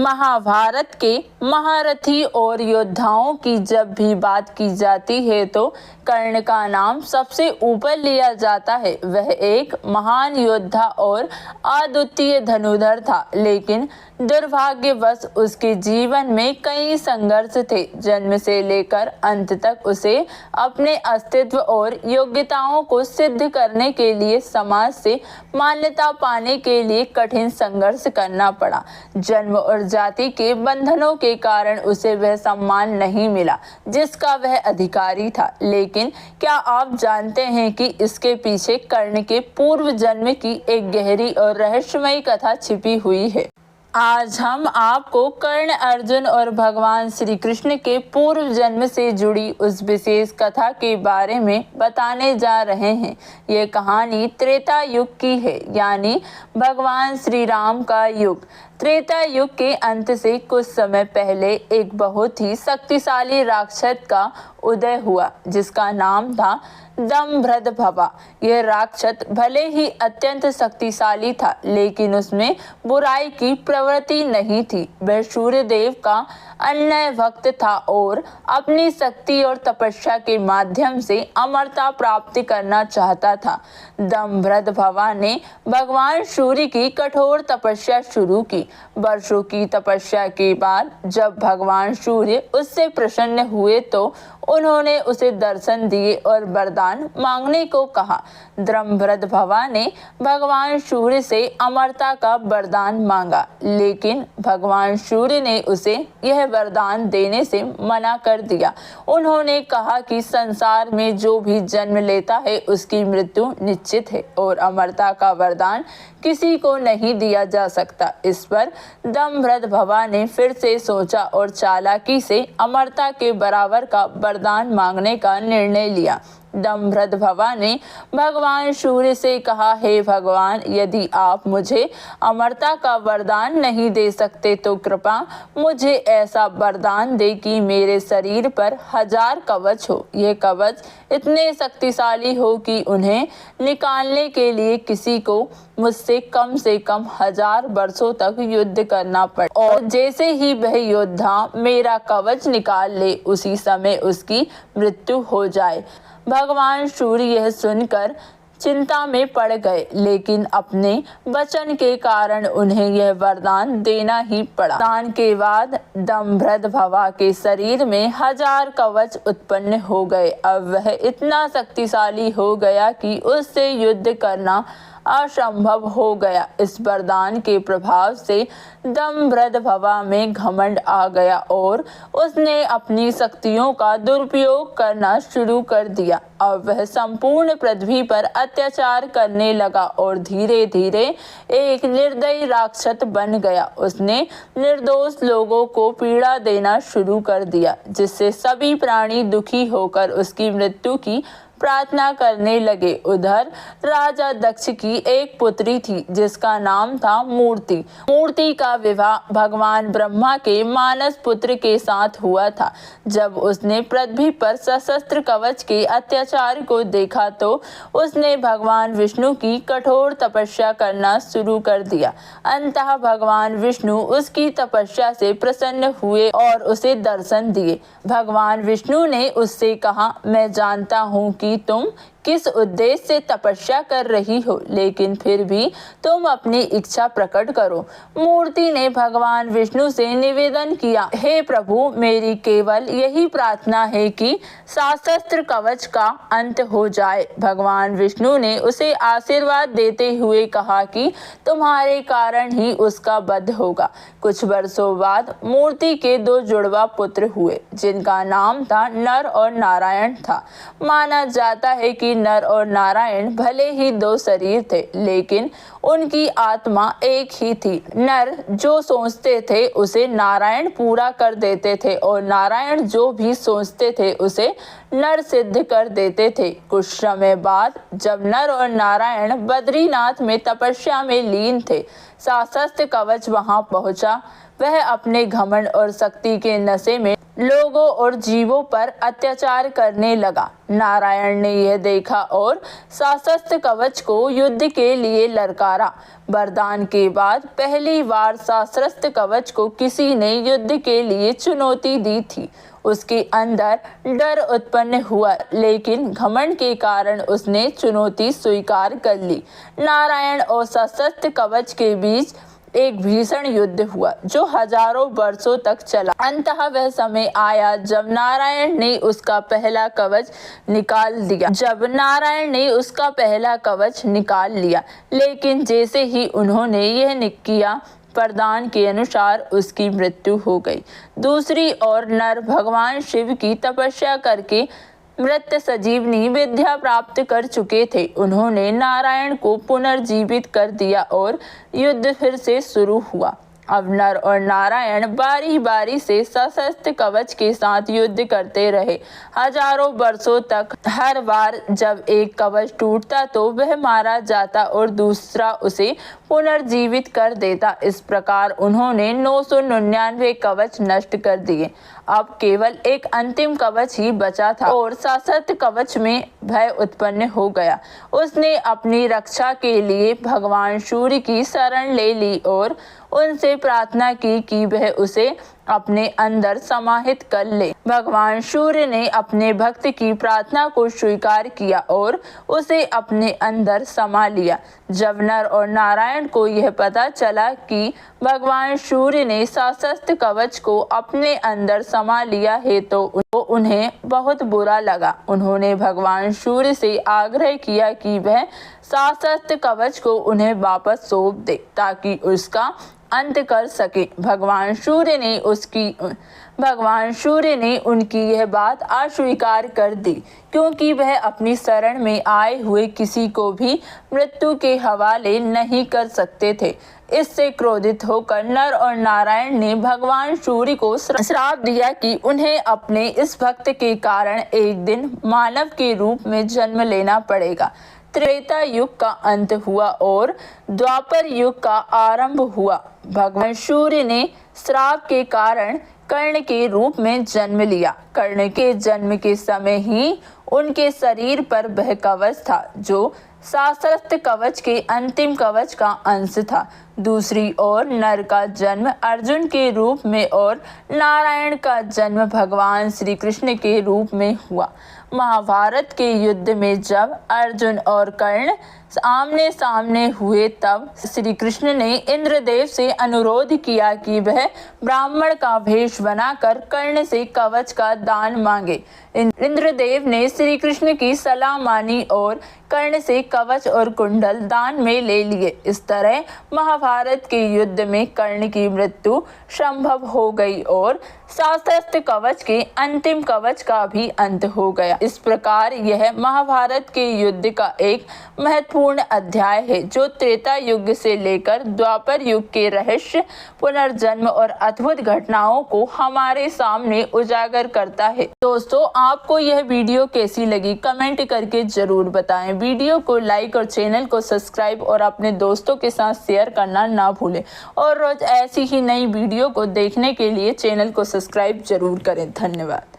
महाभारत के महारथी और योद्धाओं की जब भी बात की जाती है तो कर्ण का नाम सबसे ऊपर लिया जाता है। वह एक महान योद्धा और अद्वितीय धनुर्धर था, लेकिन दुर्भाग्यवश उसके जीवन में कई संघर्ष थे। जन्म से लेकर अंत तक उसे अपने अस्तित्व और योग्यताओं को सिद्ध करने के लिए समाज से मान्यता पाने के लिए कठिन संघर्ष करना पड़ा। जन्म और जाति के बंधनों के कारण उसे वह सम्मान नहीं मिला जिसका वह अधिकारी था। लेकिन क्या आप जानते हैं कि इसके पीछे कर्ण के पूर्व जन्म की एक गहरी और रहस्यमयी कथा छिपी हुई है। आज हम आपको कर्ण, अर्जुन और भगवान श्री कृष्ण के पूर्व जन्म से जुड़ी उस विशेष कथा के बारे में बताने जा रहे हैं। ये कहानी त्रेता युग की है, यानी भगवान श्री राम का युग। त्रेता युग के अंत से कुछ समय पहले एक बहुत ही शक्तिशाली राक्षस का उदय हुआ जिसका नाम था दंभ्रदभवा। यह राक्षस भले ही अत्यंत शक्तिशाली था, लेकिन उसमें बुराई की प्रवृत्ति नहीं थी। वह सूर्यदेव का अन्य भक्त था और अपनी शक्ति और तपस्या के माध्यम से अमरता प्राप्त करना चाहता था। दंभ्रदभवा ने भगवान सूर्य की कठोर तपस्या शुरू की। वर्षों की तपस्या के बाद जब भगवान सूर्य उससे प्रसन्न हुए तो उन्होंने उसे दर्शन दिए और वरदान मांगने को कहा। दंभ्रदभवा ने भगवान सूर्य से अमरता का वरदान मांगा, लेकिन भगवान सूर्य ने उसे यह वरदान देने से मना कर दिया। उन्होंने कहा कि संसार में जो भी जन्म लेता है उसकी मृत्यु निश्चित है और अमरता का वरदान किसी को नहीं दिया जा सकता। इस पर दंभ्रदभवा ने फिर से सोचा और चालाकी से अमरता के बराबर का वरदान मांगने का निर्णय लिया। दंभ्रदभवा ने भगवान सूर्य से कहा, हे भगवान, यदि आप मुझे अमरता का वरदान नहीं दे सकते तो कृपा मुझे ऐसा वरदान दे कि मेरे शरीर पर 1000 कवच हो। ये कवच इतने शक्तिशाली हो कि उन्हें निकालने के लिए किसी को मुझसे कम से कम 1000 वर्षों तक युद्ध करना पड़े, और जैसे ही वह योद्धा मेरा कवच निकाल ले उसी समय उसकी मृत्यु हो जाए। भगवान सूर्य यह सुनकर चिंता में पड़ गए, लेकिन अपने वचन के कारण उन्हें यह वरदान देना ही पड़ा। वरदान के बाद दंभ्रदभवा के शरीर में 1000 कवच उत्पन्न हो गए। अब वह इतना शक्तिशाली हो गया कि उससे युद्ध करना असंभव हो गया। इस वरदान के प्रभाव से दंभ्रदभवा में घमंड आ गया और उसने अपनी शक्तियों का दुरुपयोग करना शुरू कर दिया। अब वह संपूर्ण पृथ्वी पर अत्याचार करने लगा और धीरे धीरे एक निर्दयी राक्षस बन गया। उसने निर्दोष लोगों को पीड़ा देना शुरू कर दिया, जिससे सभी प्राणी दुखी होकर उसकी मृत्यु की प्रार्थना करने लगे। उधर राजा दक्ष की एक पुत्री थी जिसका नाम था मूर्ति। मूर्ति का विवाह भगवान ब्रह्मा के मानस पुत्र के साथ हुआ था। जब उसने पृथ्वी पर सशस्त्र कवच के अत्याचार को देखा तो उसने भगवान विष्णु की कठोर तपस्या करना शुरू कर दिया। अंततः भगवान विष्णु उसकी तपस्या से प्रसन्न हुए और उसे दर्शन दिए। भगवान विष्णु ने उससे कहा, मैं जानता हूँ कि तुम किस उद्देश्य से तपस्या कर रही हो, लेकिन फिर भी तुम अपनी इच्छा प्रकट करो। मूर्ति ने भगवान विष्णु से निवेदन किया, हे प्रभु, मेरी केवल यही प्रार्थना है कि सशस्त्र कवच का अंत हो जाए। भगवान विष्णु ने उसे आशीर्वाद देते हुए कहा कि तुम्हारे कारण ही उसका वध होगा। कुछ वर्षों बाद मूर्ति के 2 जुड़वा पुत्र हुए जिनका नाम था नर और नारायण था। माना जाता है कि नर और नारायण भले ही 2 शरीर थे, लेकिन उनकी आत्मा एक ही थी। नर जो सोचते थे उसे नारायण पूरा कर देते थे और नारायण जो भी सोचते थे उसे नर सिद्ध कर देते थे। कुछ समय बाद जब नर और नारायण बद्रीनाथ में तपस्या में लीन थे, सशस्त्र कवच वहां पहुंचा। वह अपने घमंड और शक्ति के नशे में लोगों और जीवों पर अत्याचार करने लगा। नारायण ने यह देखा और सशस्त्र कवच को युद्ध के लिए ललकारा। वरदान के बाद पहली बार सशस्त्र कवच को किसी ने युद्ध के लिए चुनौती दी थी। उसके अंदर डर उत्पन्न हुआ, लेकिन घमंड के कारण उसने चुनौती स्वीकार कर ली। नारायण और सशस्त्र कवच के बीच एक भीषण युद्ध हुआ जो हजारों वर्षों तक चला। अंततः वह समय आया जब नारायण ने उसका पहला कवच निकाल लिया, लेकिन जैसे ही उन्होंने यह किया, वरदान के अनुसार उसकी मृत्यु हो गई। दूसरी ओर नर भगवान शिव की तपस्या करके मृत संजीवनी विद्या प्राप्त कर चुके थे। उन्होंने नारायण को पुनर्जीवित कर दिया और युद्ध फिर से शुरू हुआ। अब नर और नारायण बारी बारी से सशस्त्र कवच के साथ युद्ध करते रहे, हजारों वर्षों तक। हर बार जब एक कवच टूटता तो वह मारा जाता और दूसरा उसे पुनर्जीवित कर देता। इस प्रकार उन्होंने 999 कवच नष्ट कर दिए। अब केवल एक अंतिम कवच ही बचा था और सशस्त्र कवच में भय उत्पन्न हो गया। उसने अपनी रक्षा के लिए भगवान सूर्य की शरण ले ली और उनसे प्रार्थना की कि वह उसे अपने अंदर समाहित कर ले। भगवान सूर्य ने अपने भक्त की प्रार्थना को स्वीकार किया और उसे अपने अंदर समा लिया। जब नर और नारायण को यह पता चला कि भगवान सूर्य ने सशस्त्र कवच को अपने अंदर समा लिया है तो उन्हें बहुत बुरा लगा। उन्होंने भगवान सूर्य से आग्रह किया कि वह सशस्त्र कवच को उन्हें वापस सौंप दे ताकि उसका अंत कर सके। भगवान सूर्य ने उनकी यह बात अस्वीकार कर दी, क्योंकि वह अपनी शरण में आए हुए किसी को भी मृत्यु के हवाले नहीं कर सकते थे। इससे क्रोधित होकर नर और नारायण ने भगवान सूर्य को श्राप दिया कि उन्हें अपने इस भक्त के कारण एक दिन मानव के रूप में जन्म लेना पड़ेगा। त्रेता युग का अंत हुआ और द्वापर युग का आरंभ हुआ। भगवान सूर्य ने श्राप के कारण कर्ण के रूप में जन्म लिया। कर्ण के जन्म के समय ही उनके शरीर पर वह कवच था जो सशस्त्र कवच के अंतिम कवच का अंश था। दूसरी ओर नर का जन्म अर्जुन के रूप में और नारायण का जन्म भगवान श्री कृष्ण के रूप में हुआ। महाभारत के युद्ध में जब अर्जुन और कर्ण आमने सामने हुए तब श्री कृष्ण ने इंद्रदेव से अनुरोध किया कि वह ब्राह्मण का भेष बनाकर कर्ण से कवच का दान मांगे। इंद्रदेव ने श्री कृष्ण की सलाह मानी और कर्ण से कवच और कुंडल दान में ले लिए। इस तरह महाभारत के युद्ध में कर्ण की मृत्यु संभव हो गई और सशस्त्र कवच के अंतिम कवच का भी अंत हो गया। इस प्रकार यह महाभारत के युद्ध का एक महत्वपूर्ण अध्याय है जो त्रेता युग से लेकर द्वापर युग के रहस्य, पुनर्जन्म और अद्भुत घटनाओं को हमारे सामने उजागर करता है। दोस्तों, आपको यह वीडियो कैसी लगी कमेंट करके जरूर बताएं। वीडियो को लाइक और चैनल को सब्सक्राइब और अपने दोस्तों के साथ शेयर करना ना भूलें और रोज ऐसी ही नई वीडियो को देखने के लिए चैनल को सब्सक्राइब जरूर करें। धन्यवाद।